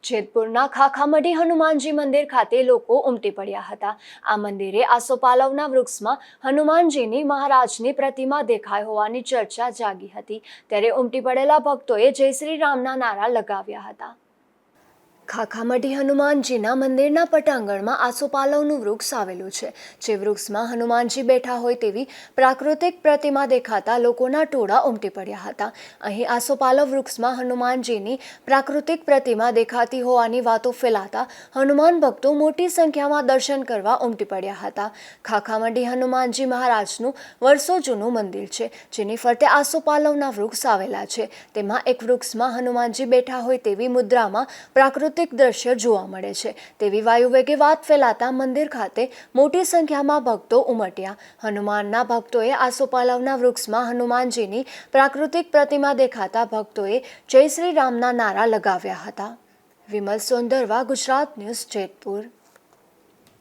જેતપુરના ખાખામઢી હનુમાનજી મંદિર ખાતે લોકો ઉમટી પડ્યા હતા। આ મંદિરે આસોપાલવના વૃક્ષમાં હનુમાનજીની મહારાજની પ્રતિમા દેખાઈ હોવાની ચર્ચા જાગી હતી। ત્યારે ઉમટી પડેલા ભક્તોએ જય શ્રી રામના નારા લગાવ્યા હતા। ખાખામઢી હનુમાનજીના મંદિરના પટાંગણમાં આસોપાલવનું વૃક્ષ આવેલું છે, જે વૃક્ષમાં હનુમાનજી બેઠા હોય તેવી પ્રાકૃતિક પ્રતિમા દેખાતા લોકોના ટોળા ઉમટી પડ્યા હતા। અહીં આસોપાલવ વૃક્ષમાં હનુમાનજીની પ્રાકૃતિક પ્રતિમા દેખાતી હોવાની વાતો ફેલાતા હનુમાન ભક્તો મોટી સંખ્યામાં દર્શન કરવા ઉમટી પડ્યા હતા। ખાખામઢી હનુમાનજી મહારાજનું વર્ષો જૂનું મંદિર છે, જેની ફરતે આસોપાલવના વૃક્ષ આવેલા છે। તેમાં એક વૃક્ષમાં હનુમાનજી બેઠા હોય તેવી મુદ્રામાં પ્રાકૃતિક દ્રશ્ય જોવા મળે છે તેવી વાયુવેગે વાત ફેલાતા મંદિર ખાતે મોટી સંખ્યામાં ભક્તો ઉમટ્યા। હનુમાનના ભક્તોએ આસોપાલવના વૃક્ષમાં હનુમાનજીની પ્રાકૃતિક પ્રતિમા દેખાતા ભક્તોએ જય શ્રી રામના નારા લગાવ્યા હતા। વિમલ સોંદરવા, ગુજરાત ન્યૂઝ, જેતપુર।